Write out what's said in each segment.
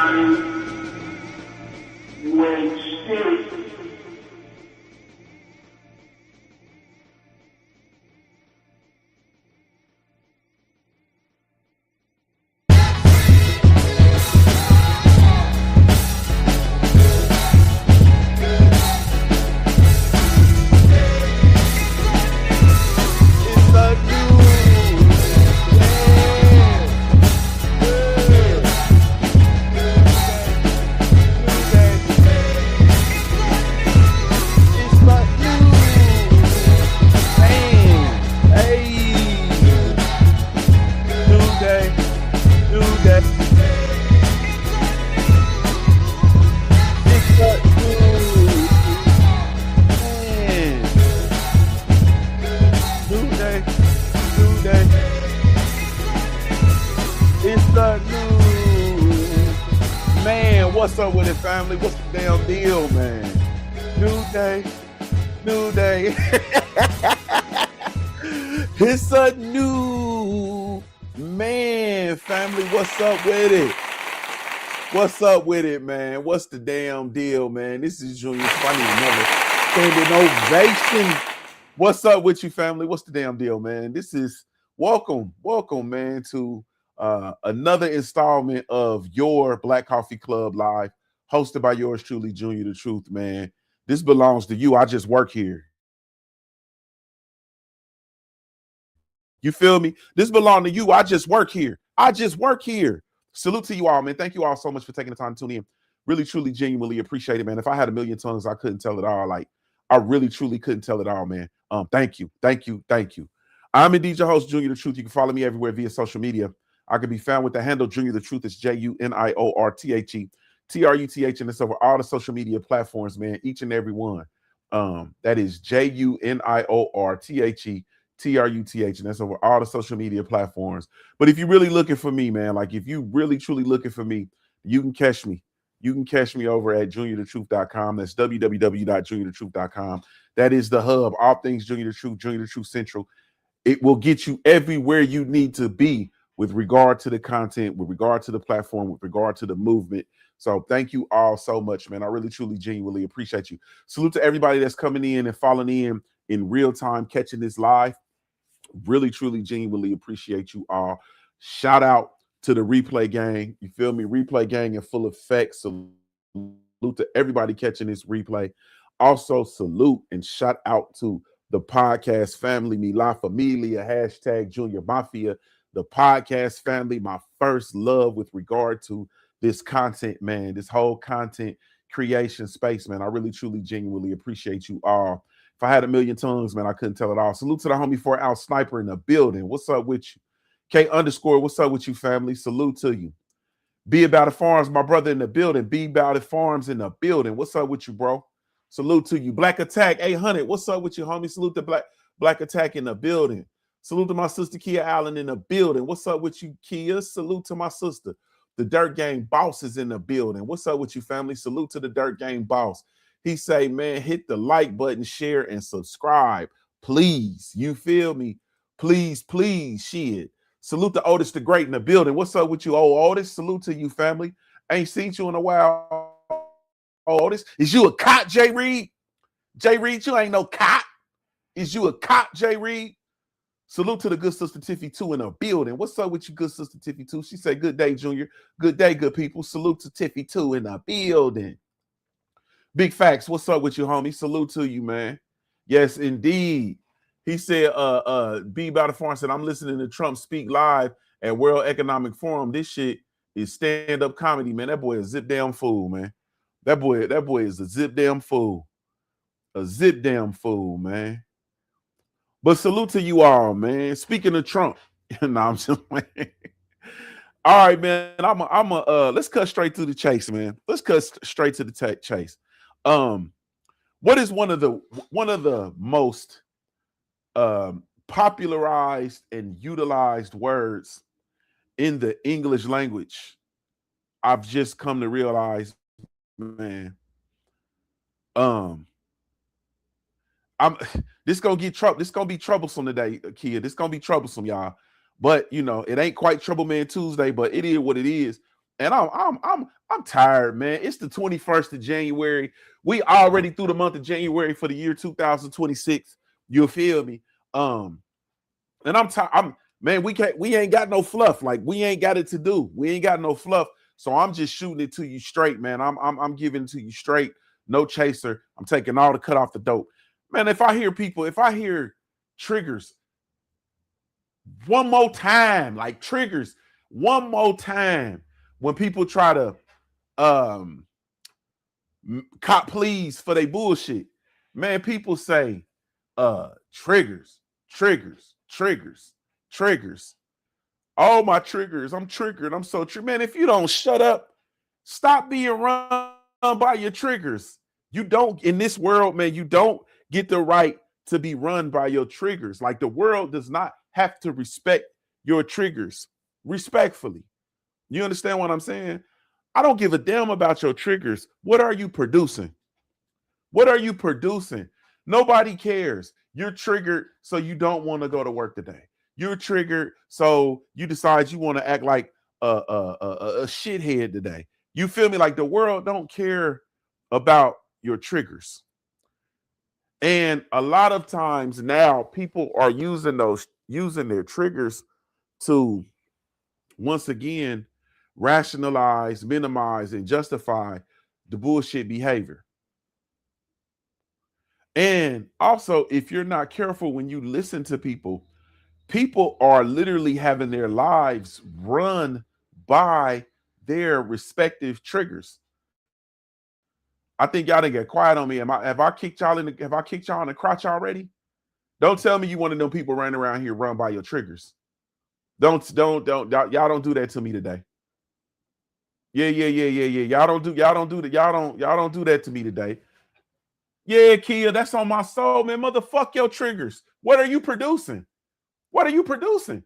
time when spirit What's up with it, family? What's the damn deal, man? New day. It's a new man, family. What's up with it? What's up with it, man? What's the damn deal, man? This is Junior. Funny another standing ovation. What's up with you, family? What's the damn deal, man? This is welcome, man, to another installment of your Black Coffee Club Live, hosted by yours truly, Junior the Truth, man. This belongs to you. I just work here. You feel me? This belongs to you. I just work here. Salute to you all, man. Thank you all so much for taking the time to tune in. Really, truly, genuinely appreciate it, man. If I had a million tongues, I couldn't tell it all. Like, I really, truly couldn't tell it all, man. Thank you. I'm indeed your host, Junior the Truth. You can follow me everywhere via social media. I can be found with the handle Junior the Truth. It's JuniorTheTruth, and it's over all the social media platforms, man. Each and every one. That is JuniorTheTruth, and that's over all the social media platforms. But if you're really looking for me, man, like if you really truly looking for me, you can catch me. You can catch me over at JuniorTheTruth.com. That's www.JuniorTheTruth.com. That is the hub. All things Junior the Truth, Junior the Truth Central. It will get you everywhere you need to be with regard to the content, with regard to the platform, with regard to the movement. So thank you all so much, man. I really, truly, genuinely appreciate you. Salute to everybody that's coming in and following in real time, catching this live. Really, truly, genuinely appreciate you all. Shout out to the replay gang. You feel me? Replay gang in full effect. Salute to everybody catching this replay. Also, salute and shout out to the podcast family, Mi La Familia, hashtag Junior Mafia, the podcast family, my first love with regard to this content, man, this whole content creation space, man. I really, truly, genuinely appreciate you all. If I had a million tongues, man, I couldn't tell it all. Salute to the homie 4-Out Sniper in the building. What's up with you? K_, what's up with you, family? Salute to you. Be About It Farms, my brother in the building. Be About It Farms in the building. What's up with you, bro? Salute to you. Black Attack 800. What's up with you, homie? Salute to Black Attack in the building. Salute to my sister Kia Allen in the building. What's up with you, Kia? Salute to my sister. The Dirt Gang Boss is in the building. What's up with you, family? Salute to the Dirt Gang Boss. He say, man, hit the like button, share, and subscribe. Please. You feel me? Please, shit. Salute to Otis the Great in the building. What's up with you, old Otis? Salute to you, family. Ain't seen you in a while. Otis, is you a cop, Jay Reed? Jay Reed, you ain't no cop. Is you a cop, Jay Reed? Salute to the good sister Tiffy 2 in the building. What's up with you, good sister Tiffy 2? She said, good day, Junior. Good day, good people. Salute to Tiffy 2 in the building. Big Facts, what's up with you, homie? Salute to you, man. Yes, indeed. He said, Be About It Farm said, I'm listening to Trump speak live at World Economic Forum. This shit is stand-up comedy, man. That boy is a zip damn fool, man. That boy is a zip damn fool. A zip damn fool, man. But salute to you all, man. Speaking of Trump, no, I'm just playing. All right, man. Let's cut straight to the chase, man. Let's cut straight to the chase. What is one of the most popularized and utilized words in the English language? I've just come to realize, man. This gonna be troublesome today, Kia. This gonna be troublesome, y'all. But you know, it ain't quite Trouble Man Tuesday, but it is what it is. And I'm tired, man. It's the 21st of January. We already through the month of January for the year 2026. You feel me? And I'm tired. Man, we ain't got no fluff. Like, we ain't got it to do. We ain't got no fluff. So I'm just shooting it to you straight, man. I'm giving it to you straight. No chaser. I'm taking all the cut off the dope. Man, if I hear triggers one more time, like triggers one more time, when people try to cop pleas for their bullshit, man, people say triggers. Oh, my triggers. I'm triggered. I'm so triggered. Man, if you don't shut up, stop being run by your triggers. You don't, in this world, man, you don't get the right to be run by your triggers. Like, the world does not have to respect your triggers respectfully. You understand what I'm saying? I don't give a damn about your triggers. What are you producing? What are you producing? Nobody cares. You're triggered, so you don't want to go to work today. You're triggered, so you decide you want to act like a shithead today. You feel me? Like, the world don't care about your triggers. And a lot of times now, people are using their triggers to, once again, rationalize, minimize, and justify the bullshit behavior. And also, if you're not careful when you listen to people, people are literally having their lives run by their respective triggers. I think y'all didn't get quiet on me. Have I kicked y'all in the crotch already? Don't tell me you one of them people running around here run by your triggers. Don't y'all don't do that to me today. Yeah. Y'all don't do that to me today. Yeah, Kia, that's on my soul, man. Motherfuck your triggers. What are you producing? What are you producing?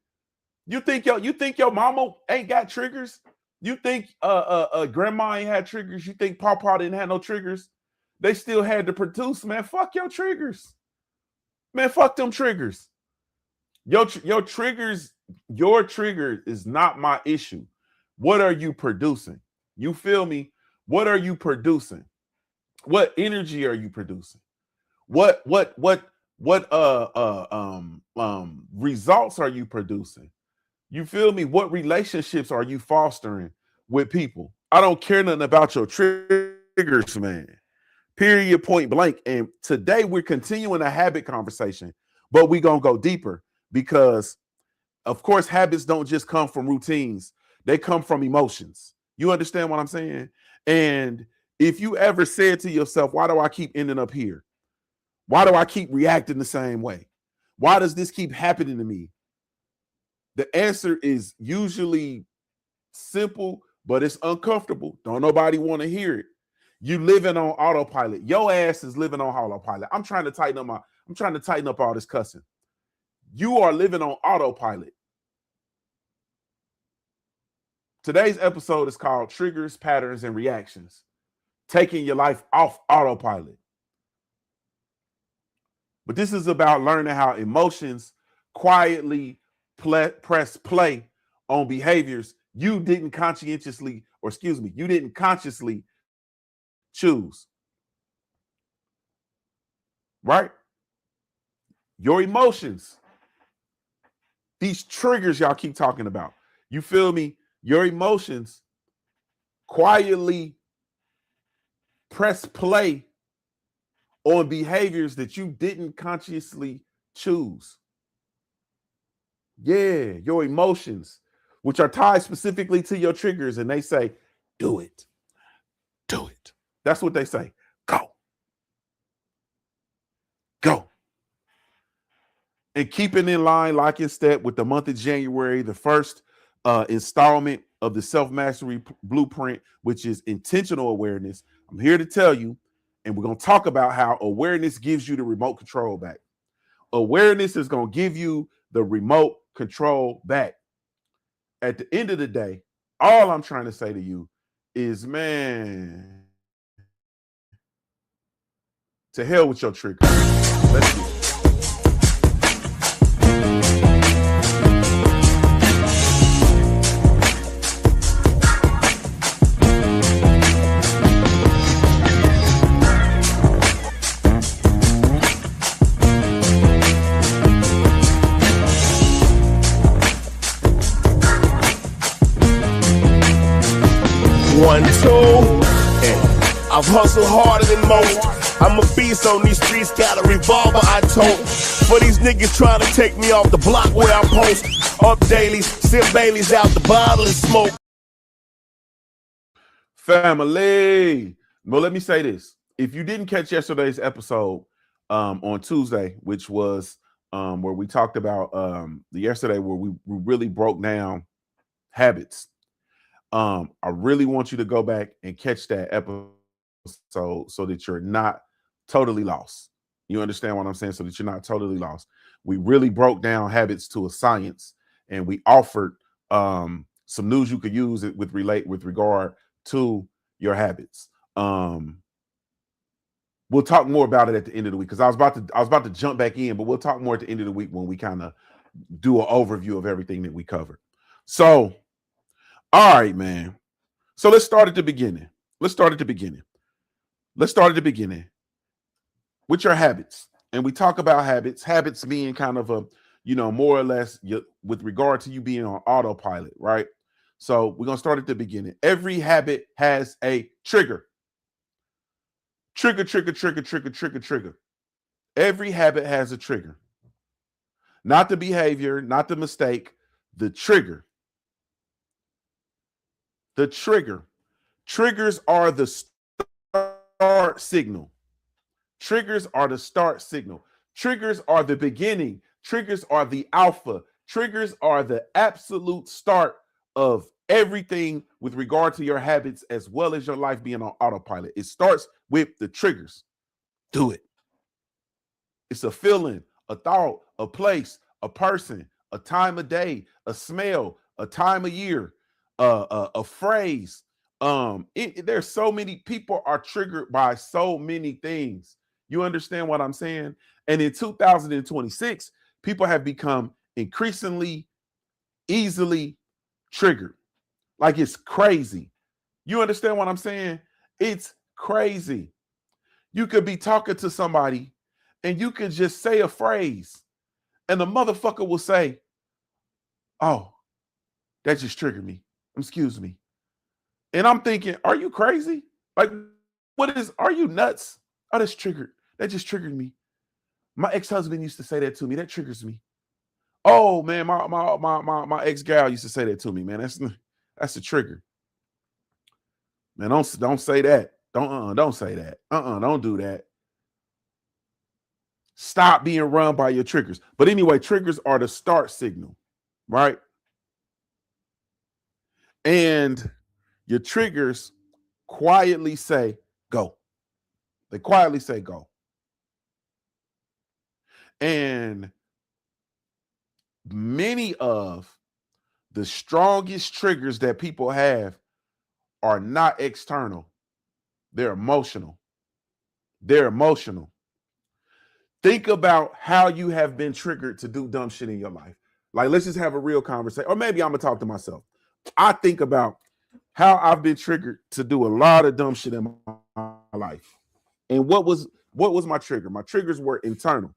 You think your mama ain't got triggers? You think grandma ain't had triggers? You think papa didn't have no triggers? They still had to produce, man. Fuck your triggers. Man, fuck them triggers. Your triggers, your trigger is not my issue. What are you producing? You feel me? What are you producing? What energy are you producing? What results are you producing? You feel me? What relationships are you fostering with people? I don't care nothing about your triggers, man. Period, point blank. And today we're continuing a habit conversation, but we're going to go deeper because, of course, habits don't just come from routines. They come from emotions. You understand what I'm saying? And if you ever said to yourself, why do I keep ending up here? Why do I keep reacting the same way? Why does this keep happening to me? The answer is usually simple, but it's uncomfortable. Don't nobody want to hear it. You living on autopilot. Your ass is living on autopilot. I'm trying to tighten up all this cussing. You are living on autopilot. Today's episode is called Triggers, Patterns, and Reactions. Taking your life off autopilot. But this is about learning how emotions quietly press play on behaviors you didn't consciously choose. Right? Your emotions. These triggers y'all keep talking about. You feel me? Your emotions quietly press play on behaviors that you didn't consciously choose. Yeah, your emotions, which are tied specifically to your triggers, and they say, do it. Do it. That's what they say. Go. Go. And keeping in line, like in step with the month of January, the first installment of the self-mastery blueprint, which is intentional awareness. I'm here to tell you, and we're going to talk about how awareness gives you the remote control back. Awareness is going to give you the remote control back. At the end of the day, all I'm trying to say to you is, man, to hell with your trigger. Let's do it. 1, 2. I've hustled harder than most. I'm a beast on these streets, got a revolver I tote. For these niggas trying to take me off the block where I post. Up daily, sip Baileys out the bottle and smoke. Family. Well, let me say this. If you didn't catch yesterday's episode on Tuesday, which was where we talked about yesterday, where we really broke down habits. I really want you to go back and catch that episode so that you're not totally lost. You understand what I'm saying? So that you're not totally lost. We really broke down habits to a science, and we offered some news you could use it with regard to your habits. We'll talk more about it at the end of the week, because I was about to jump back in, but we'll talk more at the end of the week when we kind of do an overview of everything that we covered. So, all right, man. So let's start at the beginning. Let's start at the beginning with your habits. And we talk about habits being kind of a, more or less with regard to you being on autopilot, right? So we're going to start at the beginning. Every habit has a trigger. Trigger. Every habit has a trigger. Not the behavior, not the mistake, the trigger. The trigger. Triggers are the start signal. Triggers are the start signal. Triggers are the beginning. Triggers are the alpha. Triggers are the absolute start of everything with regard to your habits, as well as your life being on autopilot. It starts with the triggers. Do it. It's a feeling, a thought, a place, a person, a time of day, a smell, a time of year, a phrase. There's so many people are triggered by so many things. You understand what I'm saying? And in 2026, people have become increasingly easily triggered. Like, it's crazy. You understand what I'm saying? It's crazy. You could be talking to somebody and you could just say a phrase and the motherfucker will say, "Oh, that just triggered me. Excuse me." And I'm thinking, are you crazy? Like, are you nuts? Oh, that's triggered. That just triggered me. My ex-husband used to say that to me. That triggers me. Oh man, my ex-gal used to say that to me, man. That's a trigger. Man, don't say that. Don't say that. Don't do that. Stop being run by your triggers. But anyway, triggers are the start signal, right? And your triggers quietly say, go. They quietly say, go. And many of the strongest triggers that people have are not external. They're emotional. They're emotional. Think about how you have been triggered to do dumb shit in your life. Like, let's just have a real conversation. Or maybe I'm going to talk to myself. I think about how I've been triggered to do a lot of dumb shit in my life. And what was my trigger? My triggers were internal.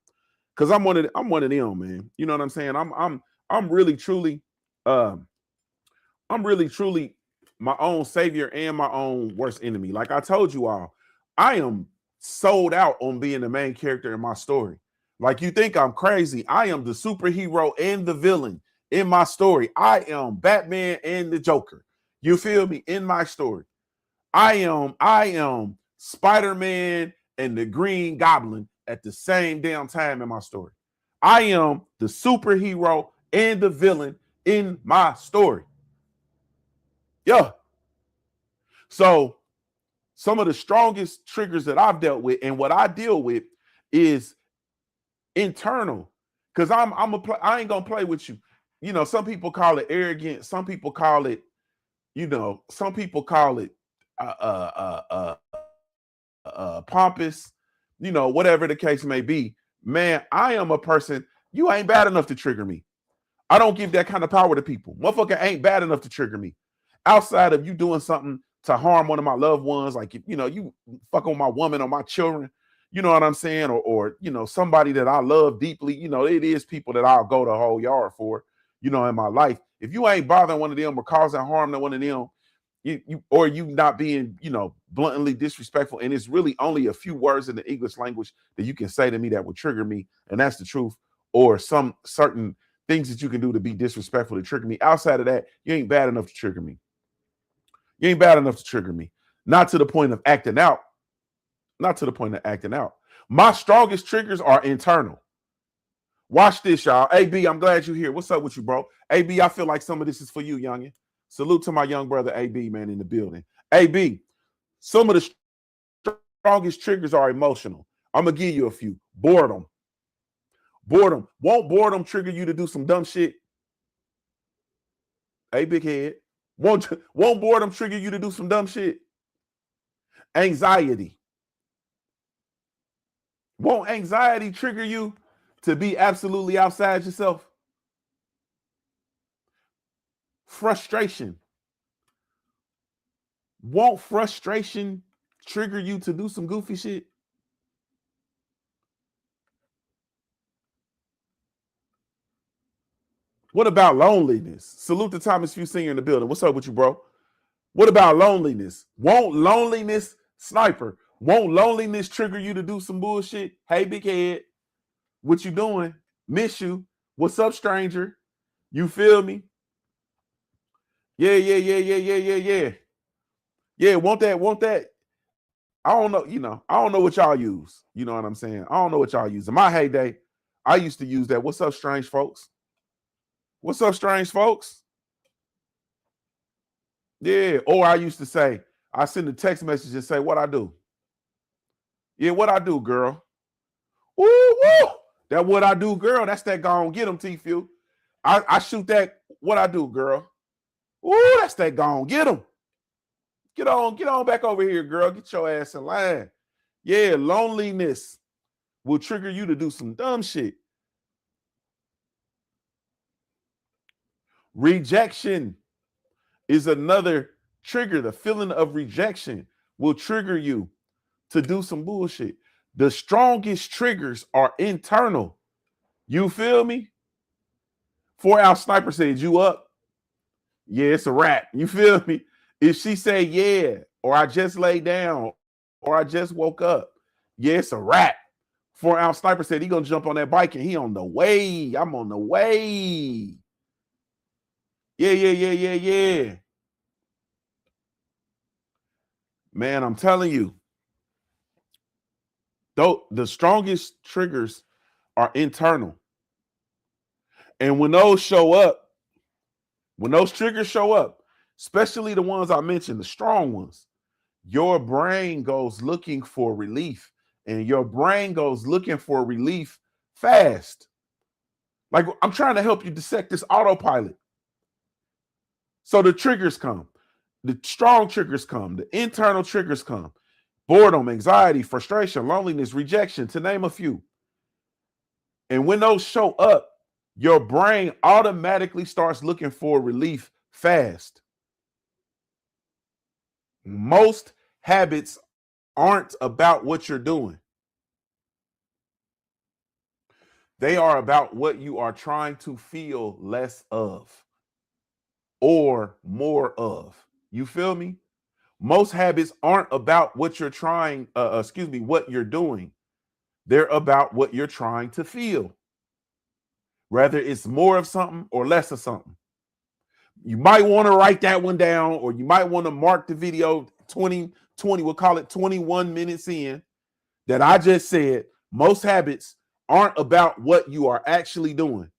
Because I'm one of them, man. You know what I'm saying? I'm really truly my own savior and my own worst enemy. Like I told you all, I am sold out on being the main character in my story. Like, you think I'm crazy? I am the superhero and the villain in my story. I am Batman and the Joker. You feel me? In my story, I am Spider-Man and the Green Goblin at the same damn time in my story. I am the superhero and the villain in my story. Yeah. So some of the strongest triggers that I've dealt with and what I deal with is internal. Because I ain't gonna play with you. You know, some people call it arrogant. Some people call it, some people call it pompous, whatever the case may be. Man, I am a person, you ain't bad enough to trigger me. I don't give that kind of power to people. Motherfucker ain't bad enough to trigger me. Outside of you doing something to harm one of my loved ones, like, you fucking with my woman or my children, you know what I'm saying? Or somebody that I love deeply, it is people that I'll go the whole yard for, in my life. If you ain't bothering one of them or causing harm to one of them, you not being, bluntly disrespectful. And it's really only a few words in the English language that you can say to me that would trigger me, and that's the truth. Or some certain things that you can do to be disrespectful to trigger me. Outside of that, you ain't bad enough to trigger me. You ain't bad enough to trigger me. Not to the point of acting out. Not to the point of acting out. My strongest triggers are internal. Watch this, y'all. AB, I'm glad you're here. What's up with you, bro? AB, I feel like some of this is for you, youngin. Salute to my young brother, AB, man, in the building. AB, some of the strongest triggers are emotional. I'm going to give you a few. Boredom. Boredom. Won't boredom trigger you to do some dumb shit? Hey, big head. Won't boredom trigger you to do some dumb shit? Anxiety. Won't anxiety trigger you to be absolutely outside yourself? Frustration. Won't frustration trigger you to do some goofy shit? What about loneliness? Salute to Thomas Few Senior in the building. What's up with you, bro? What about loneliness? Won't loneliness, sniper, won't loneliness trigger you to do some bullshit? Hey, big head, what you doing? Miss you. What's up, stranger? You feel me? Yeah. Yeah, want that. I don't know, I don't know what y'all use. You know what I'm saying? I don't know what y'all use. In my heyday, I used to use that. What's up, strange folks? What's up, strange folks? Yeah, or I used to say, I send a text message and say, what I do? Yeah, what I do, girl? Woo, woo. That what I do, girl. That's that gone get them, T-Few. I shoot that what I do, girl. Woo, that's that gone get them. Get on back over here, girl. Get your ass in line. Yeah, loneliness will trigger you to do some dumb shit. Rejection is another trigger. The feeling of rejection will trigger you to do some bullshit. The strongest triggers are internal. You feel me? 4-hour sniper said, you up? Yeah, it's a wrap. You feel me? If she say, yeah, or I just laid down, or I just woke up, yeah, it's a wrap. 4-hour sniper said he gonna jump on that bike and he on the way. I'm on the way. Yeah. Man, I'm telling you, though the strongest triggers are internal. And when those show up, when those triggers show up, especially the ones I mentioned, the strong ones, your brain goes looking for relief, and your brain goes looking for relief fast. Like, I'm trying to help you dissect this autopilot. So the triggers come, the strong triggers come, the internal triggers come, boredom, anxiety, frustration, loneliness, rejection, to name a few. And when those show up, your brain automatically starts looking for relief fast. Most habits aren't about what you're doing. They are about what you are trying to feel less of or more of. You feel me? Most habits aren't about what you're what you're doing. They're about what you're trying to feel. Whether it's more of something or less of something. You might want to write that one down, or you might want to mark the video 20, we'll call it 21 minutes in, that I just said most habits aren't about what you are actually doing.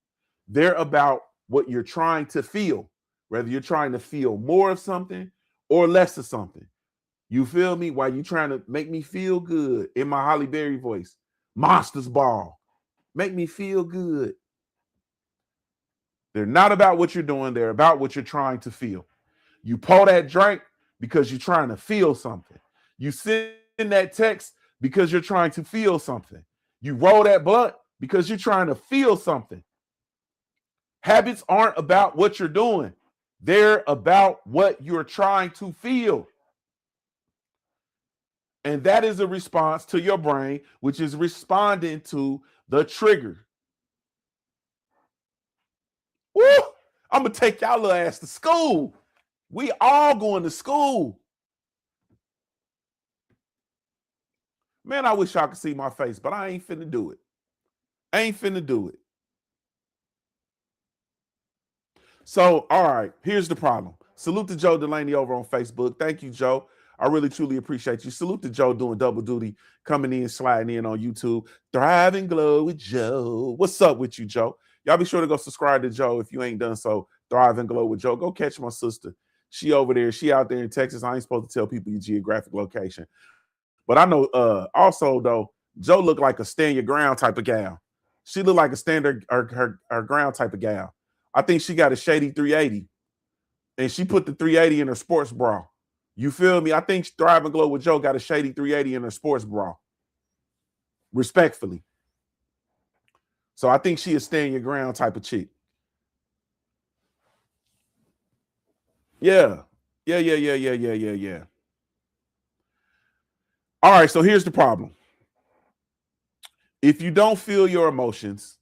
They're about what you're trying to feel, whether you're trying to feel more of something or less of something. You feel me? While you trying to make me feel good in my Holly Berry voice, Monsters Ball, make me feel good. They're not about what you're doing. They're about what you're trying to feel. You pour that drink because you're trying to feel something. You send that text because you're trying to feel something. You roll that blunt because you're trying to feel something. Habits aren't about what you're doing. They're about what you're trying to feel. And that is a response to your brain, which is responding to the trigger. Woo! I'm going to take y'all little ass to school. We all going to school. Man, I wish y'all could see my face, but I ain't finna do it. I ain't finna do it. So, all right, here's the problem. Salute to Joe Delaney over on Facebook. Thank you, Joe. I really, truly appreciate you. Salute to Joe doing double duty, coming in, sliding in on YouTube. Thrive and Glow with Joe. What's up with you, Joe? Y'all be sure to go subscribe to Joe if you ain't done so. Thrive and Glow with Joe. Go catch my sister. She over there. She out there in Texas. I ain't supposed to tell people your geographic location. But I know also, though, Joe looked like a stand your ground type of gal. She looked like a standard her ground type of gal. I think she got a shady 380. And she put the 380 in her sports bra. You feel me? I think Thrive and Glow with Joe got a shady 380 in her sports bra. Respectfully. So I think she a stand your ground type of chick. Yeah. Yeah. All right, so here's the problem. If you don't feel your emotions,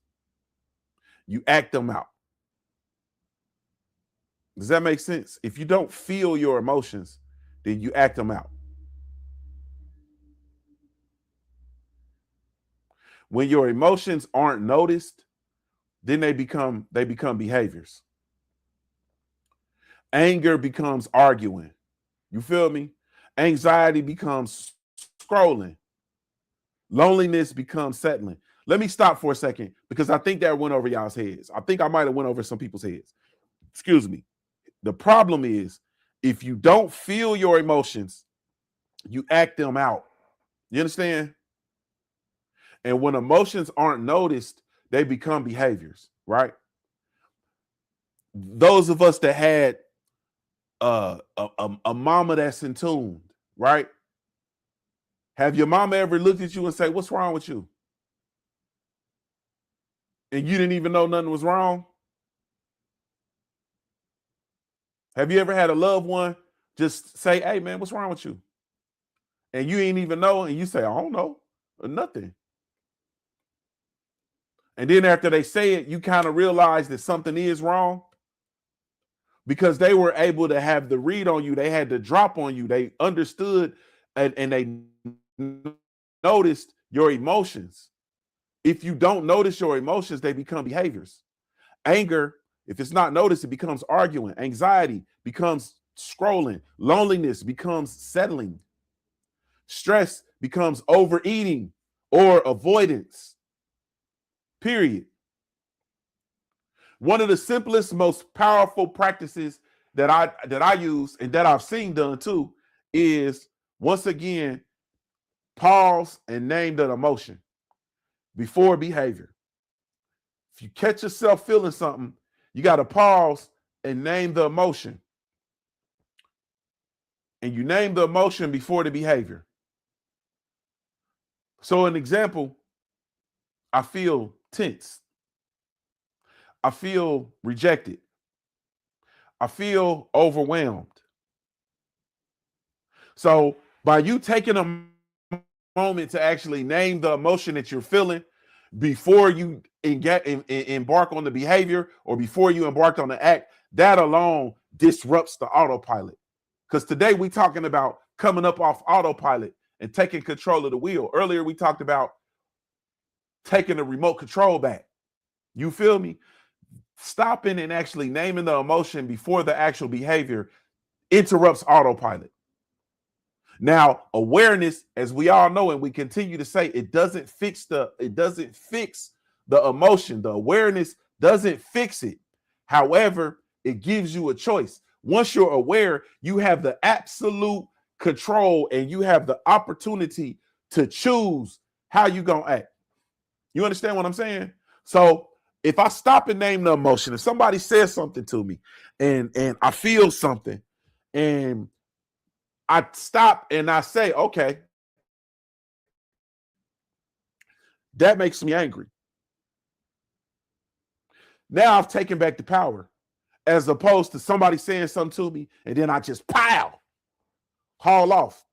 you act them out. Does that make sense? If you don't feel your emotions, then you act them out. When your emotions aren't noticed, then they become behaviors. Anger becomes arguing. You feel me? Anxiety becomes scrolling. Loneliness becomes settling. Let me stop for a second because I think that went over y'all's heads. I think I might have went over some people's heads. Excuse me. The problem is if you don't feel your emotions, you act them out. You understand? And when emotions aren't noticed, they become behaviors, right? Those of us that had a mama that's in tune, right? Have your mama ever looked at you and say, "What's wrong with you?" And you didn't even know nothing was wrong? Have you ever had a loved one just say, "Hey, man, what's wrong with you?" And you ain't even know, and you say, "I don't know, or nothing." And then after they say it, you kind of realize that something is wrong because they were able to have the read on you. They had the drop on you. They understood and they noticed your emotions. If you don't notice your emotions, they become behaviors. Anger, if it's not noticed, it becomes arguing. Anxiety becomes scrolling. Loneliness becomes settling. Stress becomes overeating or avoidance. Period. One of the simplest, most powerful practices that I use and that I've seen done too is, once again, pause and name the emotion before behavior. If you catch yourself feeling something, you got to pause and name the emotion. And you name the emotion before the behavior. So an example, I feel tense. I feel rejected. I feel overwhelmed. So by you taking a moment to actually name the emotion that you're feeling before you embark on the behavior or before you embark on the act, that alone disrupts the autopilot. Because today we're talking about coming up off autopilot and taking control of the wheel. Earlier we talked about taking the remote control back. You feel me? Stopping and actually naming the emotion before the actual behavior interrupts autopilot. Now, awareness, as we all know, and we continue to say, it doesn't fix the emotion. The awareness doesn't fix it. However, it gives you a choice. Once you're aware, you have the absolute control and you have the opportunity to choose how you're gonna act. You understand what I'm saying? So if I stop and name the emotion, if somebody says something to me and I feel something and I stop and I say, okay, that makes me angry. Now I've taken back the power, as opposed to somebody saying something to me and then I just haul off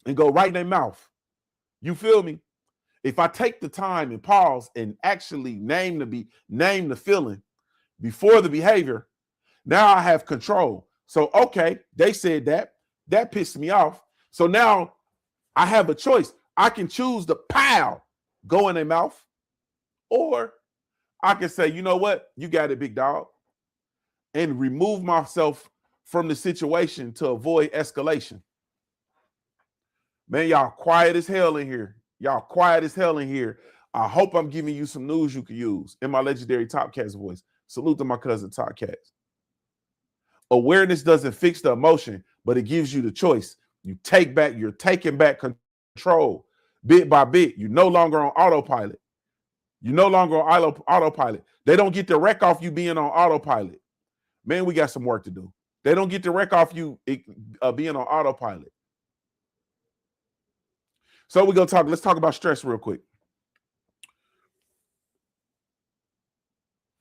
and go right in their mouth. You feel me? If I take the time and pause and actually name the feeling before the behavior, now I have control. So, okay, they said that. That pissed me off. So now I have a choice. I can choose to go in their mouth, or I can say, you know what? You got it, big dog, and remove myself from the situation to avoid escalation. Man, y'all quiet as hell in here. Y'all quiet as hell in here. I hope I'm giving you some news you can use in my legendary Top Cats voice. Salute to my cousin Top Cats. Awareness doesn't fix the emotion, but it gives you the choice. You're taking back control bit by bit. You're no longer on autopilot. You're no longer on autopilot. They don't get the wreck off you being on autopilot. Man, we got some work to do. They don't get the wreck off you being on autopilot. So let's talk about stress real quick.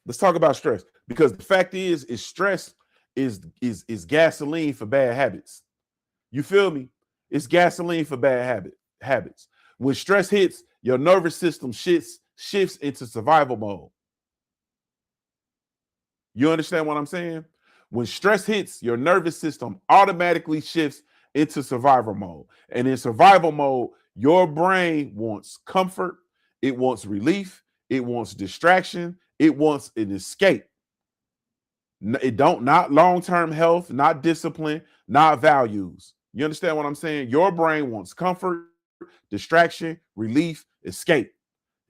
Let's talk about stress, because the fact is stress is gasoline for bad habits. You feel me? It's gasoline for bad habits. When stress hits, your nervous system shifts into survival mode. You understand what I'm saying? When stress hits, your nervous system automatically shifts into survival mode. And in survival mode, your brain wants comfort, it wants relief, it wants distraction, it wants an escape. Not long-term health, not discipline, not values. You understand what I'm saying? Your brain wants comfort, distraction, relief, escape.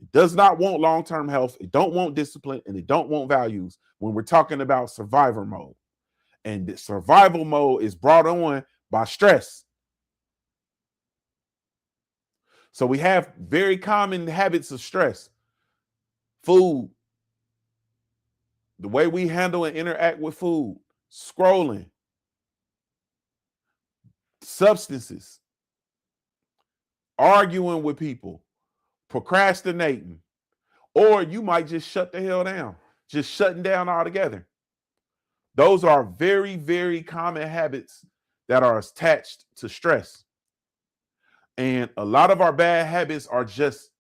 It does not want long-term health. It don't want discipline, and it don't want values when we're talking about survivor mode. And the survival mode is brought on by stress. So we have very common habits of stress. Food, the way we handle and interact with food, scrolling, substances, arguing with people, procrastinating, or you might just shut the hell down, just shutting down altogether. Those are very, very common habits that are attached to stress. And a lot of our bad habits are just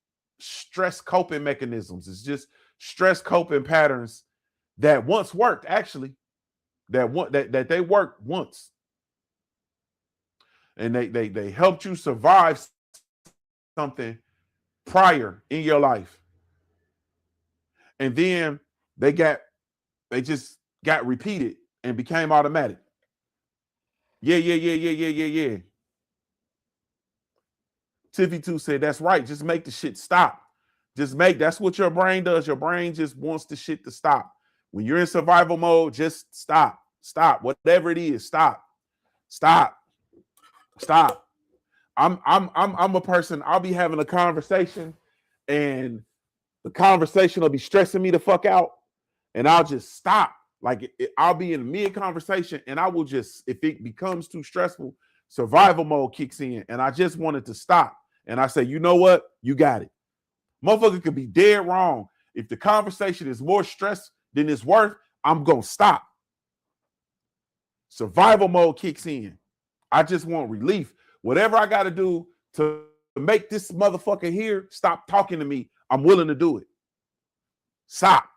stress coping mechanisms. It's just stress coping patterns that once worked, actually, that they worked once. And they helped you survive something prior in your life. And then they just got repeated and became automatic. Yeah. Tiffy2 said, that's right. Just make the shit stop. That's what your brain does. Your brain just wants the shit to stop. When you're in survival mode, just stop. Stop. Whatever it is, stop. I'm a person, I'll be having a conversation and the conversation will be stressing me the fuck out, and I'll just stop. Like I'll be in mid-conversation and I will just, if it becomes too stressful, survival mode kicks in and I just wanted to stop. And I say, you know what? You got it. Motherfucker could be dead wrong. If the conversation is more stress than it's worth, I'm going to stop. Survival mode kicks in. I just want relief. Whatever I got to do to make this motherfucker here stop talking to me, I'm willing to do it. Stop,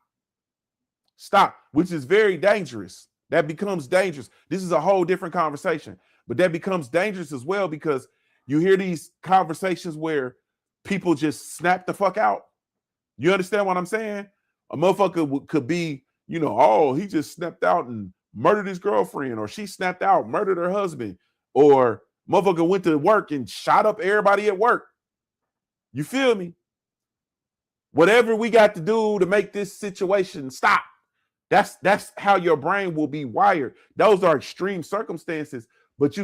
which is very dangerous. That becomes dangerous. This is a whole different conversation, but that becomes dangerous as well, because you hear these conversations where people just snap the fuck out. You understand what I'm saying? A motherfucker could be, oh, he just snapped out and murdered his girlfriend, or she snapped out, murdered her husband, or motherfucker went to work and shot up everybody at work. You feel me? Whatever we got to do to make this situation stop. That's how your brain will be wired. Those are extreme circumstances, but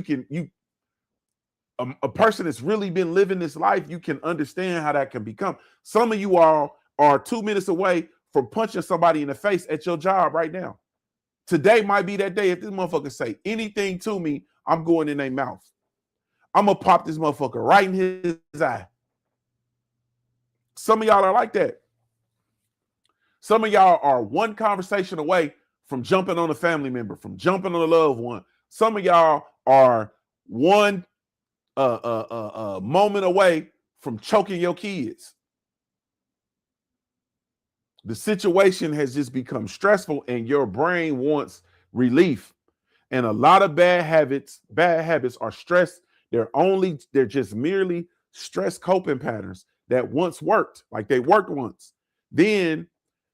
a person that's really been living this life, you can understand how that can become. Some of you all are 2 minutes away from punching somebody in the face at your job right now. Today might be that day. If this motherfucker say anything to me, I'm going in their mouth. I'm going to pop this motherfucker right in his eye. Some of y'all are like that. Some of y'all are one conversation away from jumping on a family member, from jumping on a loved one. Some of y'all are one moment away from choking your kids. The situation has just become stressful and your brain wants relief. And a lot of bad habits are stress. They're just merely stress coping patterns that once worked, like they worked once. Then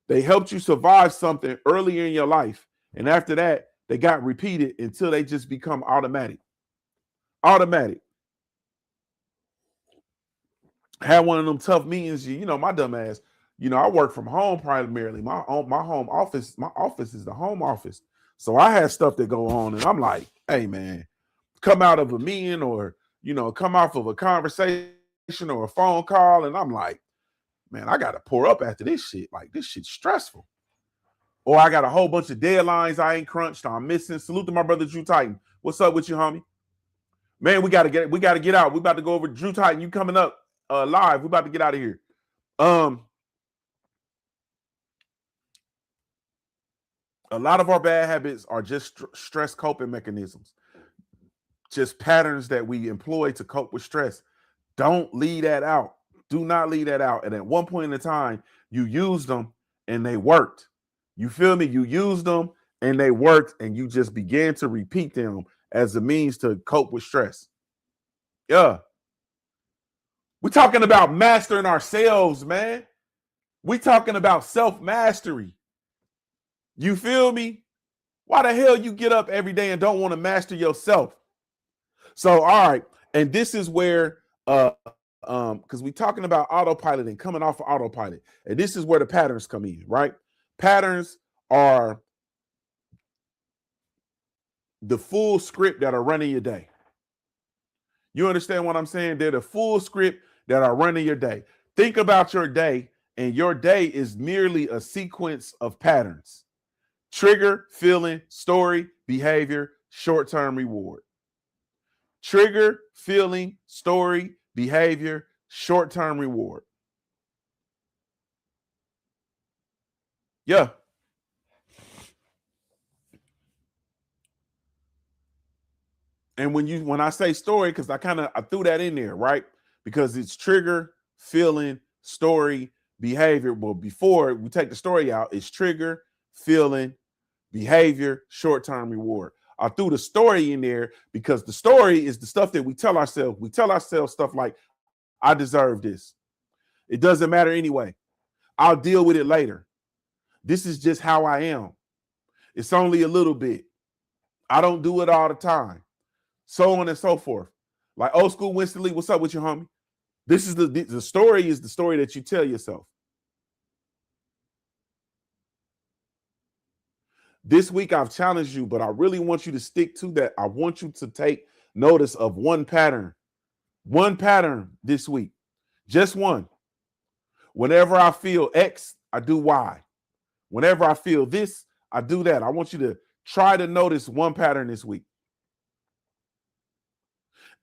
they helped you survive something earlier in your life. And after that, they got repeated until they just become automatic. Automatic. Had one of them tough meetings, my dumb ass. I work from home primarily. My home office, my office is the home office. So I had stuff that go on, and I'm like, hey man, come out of a meeting or come off of a conversation or a phone call, and I'm like, man, I gotta pour up after this shit. Like, this shit's stressful. Or I got a whole bunch of deadlines I ain't crunched, I'm missing. Salute to my brother Drew Titan. What's up with you, homie? Man, we gotta get out. We about to go over Drew Titan. You coming up live. We about to get out of here. A lot of our bad habits are just stress coping mechanisms, just patterns that we employ to cope with stress. Don't leave that out. Do not leave that out. And at one point in the time, you used them and they worked. You feel me? You used them and they worked, and you just began to repeat them as a means to cope with stress. Yeah. We're talking about mastering ourselves, man. We're talking about self-mastery. You feel me? Why the hell you get up every day and don't want to master yourself? So, all right. And this is where, because we're talking about autopilot and coming off of autopilot. And this is where the patterns come in, right? Patterns are the full script that are running your day. You understand what I'm saying? They're the full script that are running your day. Think about your day, and your day is merely a sequence of patterns. Trigger, feeling, story, behavior, short-term reward. Trigger, feeling, story, behavior, short-term reward. Yeah. And when I say story, because I threw that in there, right? Because it's trigger, feeling, story, behavior. Well, before we take the story out, it's trigger, feeling, behavior, short-term reward. I threw the story in there because the story is the stuff that we tell ourselves. We tell ourselves stuff like, I deserve this. It doesn't matter anyway. I'll deal with it later. This is just how I am. It's only a little bit. I don't do it all the time. So on and so forth. Like old school Winston Lee, what's up with you, homie? This is the story is the story that you tell yourself. This week I've challenged you, but I really want you to stick to that. I want you to take notice of one pattern this week. Just one. Whenever I feel X, I do Y. Whenever I feel this, I do that. I want you to try to notice one pattern this week.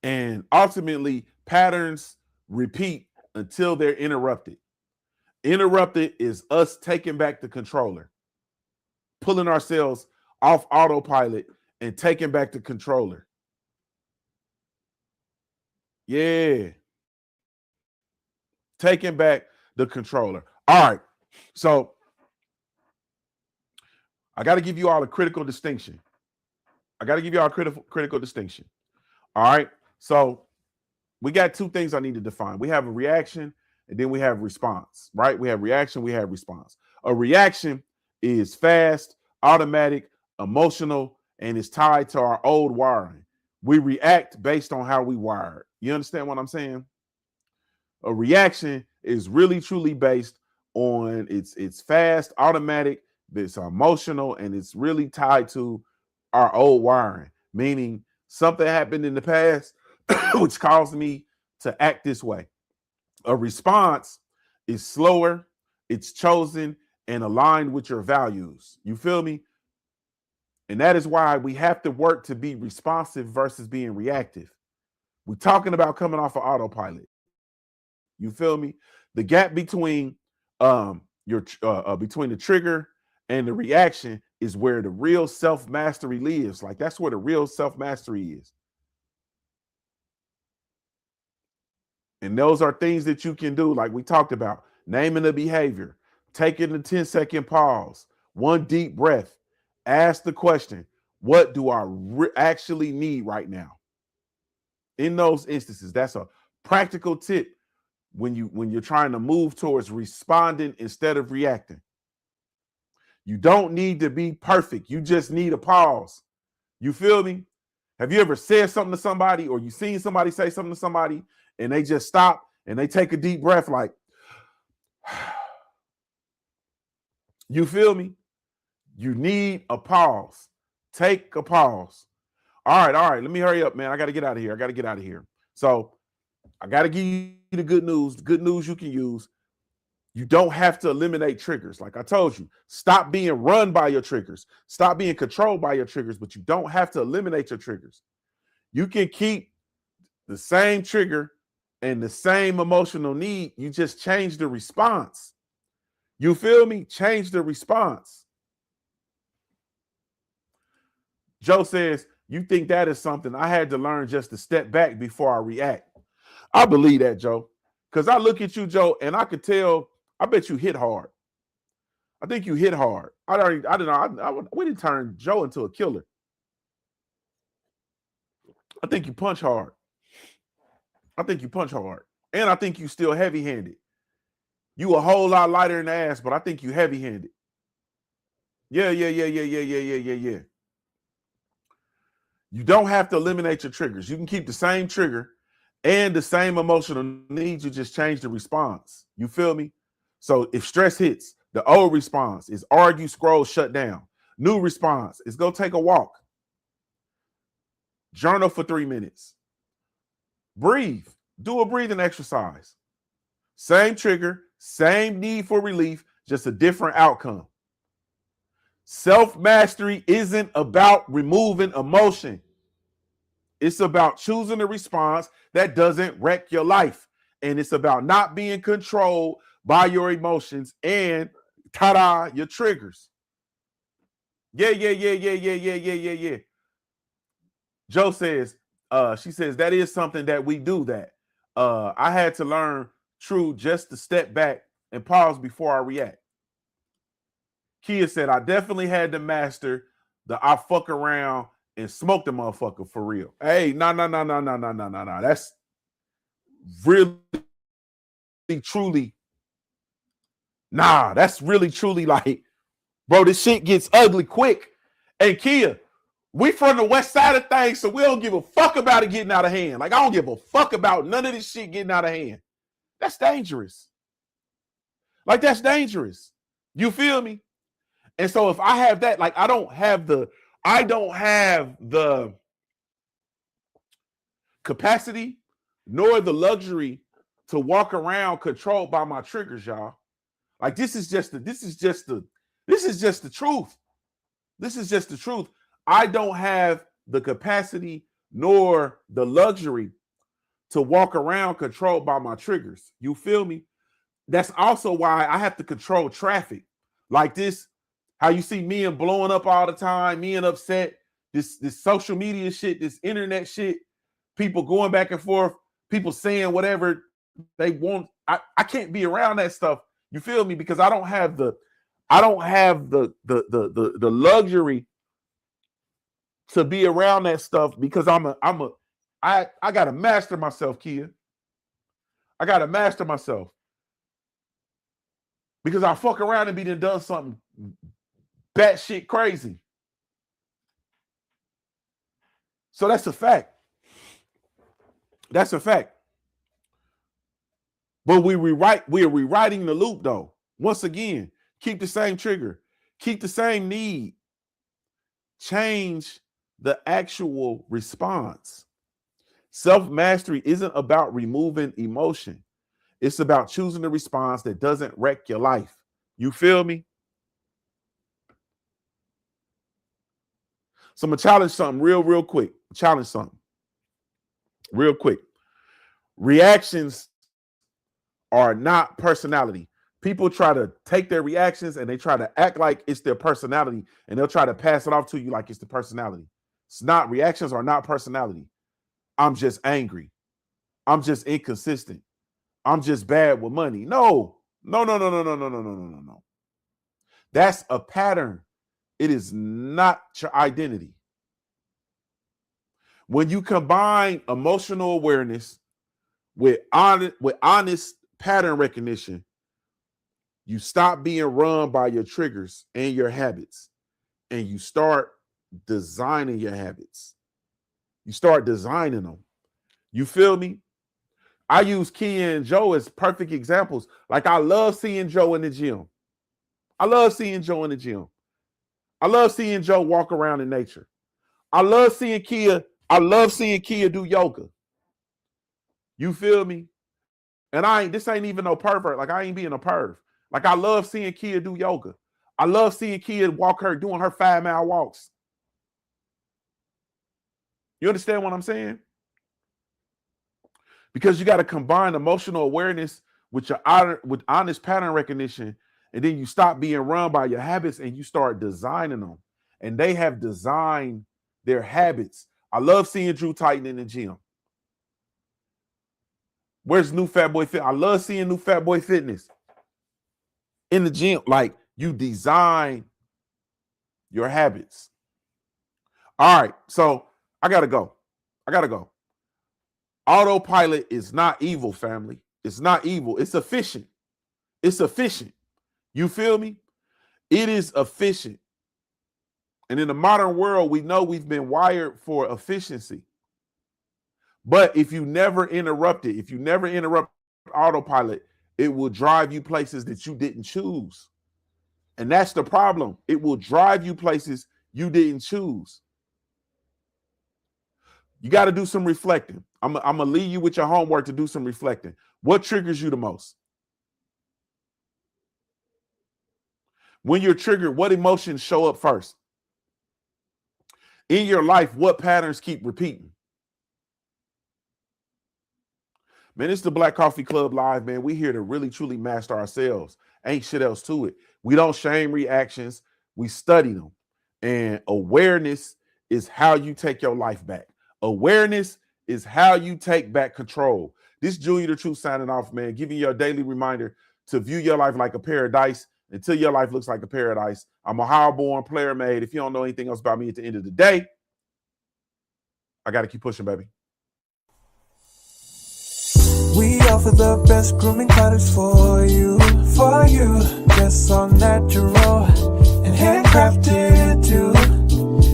And ultimately, patterns repeat until they're interrupted. Interrupted is us taking back the controller, pulling ourselves off autopilot and taking back the controller. Yeah. Taking back the controller. All right. So I got to give you all a critical distinction. Critical distinction. All right. So we got two things I need to define. We have a reaction and then we have response, right? We have reaction, we have response. A reaction is fast, automatic, emotional, and it's tied to our old wiring. We react based on how we wired. You understand what I'm saying? A reaction is really truly based on it's fast, automatic, it's emotional, and it's really tied to our old wiring, meaning something happened in the past which caused me to act this way. A response is slower, it's chosen, and aligned with your values. You feel me? And that is why we have to work to be responsive versus being reactive. We're talking about coming off of autopilot. You feel me? The gap between between the trigger and the reaction is where the real self-mastery lives. Like, that's where the real self-mastery is. And those are things that you can do, like we talked about, naming the behavior, taking the 10-second pause, one deep breath, ask the question, What do I actually need right now? In those instances, that's a practical tip when you're trying to move towards responding instead of reacting. You don't need to be perfect. You just need a pause. You feel me? Have you ever said something to somebody, or you seen somebody say something to somebody and they just stop and they take a deep breath like, you feel me? You need a pause. Take a pause. All right. Let me hurry up, man. I got to get out of here. So I got to give you the good news. The good news you can use. You don't have to eliminate triggers. Like I told you, stop being run by your triggers. Stop being controlled by your triggers, but you don't have to eliminate your triggers. You can keep the same trigger and the same emotional need. You just change the response. You feel me? Change the response. Joe says, you think that is something I had to learn just to step back before I react. I believe that, Joe, because I look at you, Joe, and I could tell, I bet you hit hard. I think you hit hard. We didn't turn Joe into a killer. I think you punch hard. And I think you still heavy-handed. You a whole lot lighter in the ass, but I think you heavy-handed. Yeah. You don't have to eliminate your triggers. You can keep the same trigger and the same emotional needs. You just change the response. You feel me? So if stress hits, the old response is argue, scroll, shut down. New response is go take a walk. Journal for 3 minutes. Breathe. Do a breathing exercise. Same trigger, same need for relief, just a different outcome. Self-mastery isn't about removing emotion. It's about choosing a response that doesn't wreck your life. And it's about not being controlled by your emotions and, ta-da, your triggers. Yeah. Joe says, she says, that is something that we do that. I had to learn, true, just to step back and pause before I react. Kia said, I definitely had to master the I fuck around and smoke the motherfucker for real. Hey, no. That's really, truly, that's really, truly like, bro, this shit gets ugly quick. And Kia, we from the west side of things, so we don't give a fuck about it getting out of hand. Like, I don't give a fuck about none of this shit getting out of hand. That's dangerous. Like, that's dangerous. You feel me? And so if I have that, like, I don't have the capacity nor the luxury to walk around controlled by my triggers, y'all. Like, this is just the truth. This is just the truth. I don't have the capacity nor the luxury to walk around controlled by my triggers. You feel me? That's also why I have to control traffic. Like this, how you see me and blowing up all the time, me and upset, this social media shit, this internet shit, people going back and forth, people saying whatever they want. I can't be around that stuff. You feel me? Because I don't have the luxury to be around that stuff, because I gotta master myself, Kia. I gotta master myself. Because I fuck around and be done something batshit crazy. So that's a fact. That's a fact. But we're rewriting the loop though. Once again, keep the same trigger, keep the same need, change the actual response. Self-mastery isn't about removing emotion. It's about choosing a response that doesn't wreck your life. You feel me? So I'm gonna challenge something real quick. Challenge something real quick. Reactions are not personality. People try to take their reactions and they try to act like it's their personality, and they'll try to pass it off to you like it's the personality. It's not. Reactions are not personality. I'm just angry. I'm just inconsistent. I'm just bad with money. No. That's a pattern. It is not your identity. When you combine emotional awareness with honest pattern recognition, you stop being run by your triggers and your habits, and you start designing your habits. You start designing them. You feel me? I use Kia and Joe as perfect examples. Like, I love seeing Joe in the gym. I love seeing Joe in the gym. I love seeing Joe walk around in nature. I love seeing Kia do yoga. You feel me? And this ain't even no pervert. Like, I ain't being a perv. Like, I love seeing Kia do yoga. I love seeing Kia doing her 5-mile walks. You understand what I'm saying? Because you got to combine emotional awareness with honest pattern recognition, and then you stop being run by your habits and you start designing them. And they have designed their habits. I love seeing Drew Titan in the gym. Where's New Fat Boy Fit? I love seeing New Fat Boy Fitness in the gym. Like, you design your habits. All right, so I gotta go. Autopilot is not evil, family. It's not evil. It's efficient. You feel me? It is efficient. And in the modern world, we know we've been wired for efficiency. But if you never interrupt autopilot, it will drive you places that you didn't choose. And that's the problem. It will drive you places you didn't choose. You got to do some reflecting. I'm going to leave you with your homework to do some reflecting. What triggers you the most? When you're triggered, what emotions show up first? In your life, what patterns keep repeating? Man, it's the Black Coffee Club Live, man. We here to really, truly master ourselves. Ain't shit else to it. We don't shame reactions. We study them. And awareness is how you take your life back. Awareness is how you take back control. This Junior the Truth signing off, man, giving you a daily reminder to view your life like a paradise until your life looks like a paradise. I'm a high-born player made. If you don't know anything else about me at the end of the day, I got to keep pushing, baby. We offer the best grooming products for you. Yes, all natural and handcrafted too.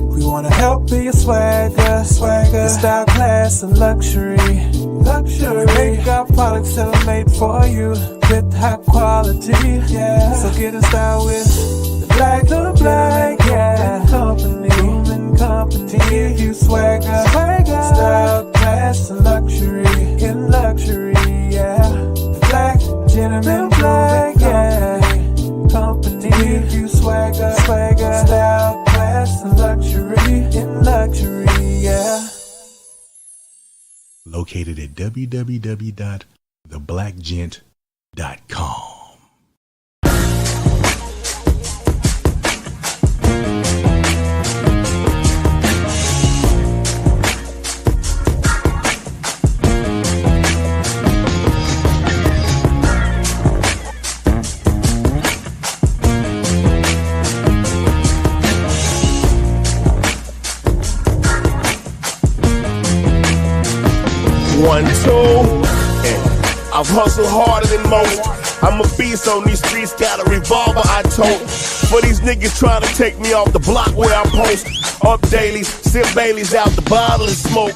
We want to help be your swagger, style, class, and luxury. We make our products tailor-made for you with high quality. Yeah. So get in style with the Black Company. To give you swagger, style, class, and luxury. In luxury, yeah. The Black Company. To give you swagger, style, class, and luxury. In luxury, yeah. Located at www.theblackgent.com. One, two, and I've hustled harder than most. I'm a beast on these streets, got a revolver I tote. For these niggas trying to take me off the block where I post. Up daily, sip Baileys out the bottle and smoke.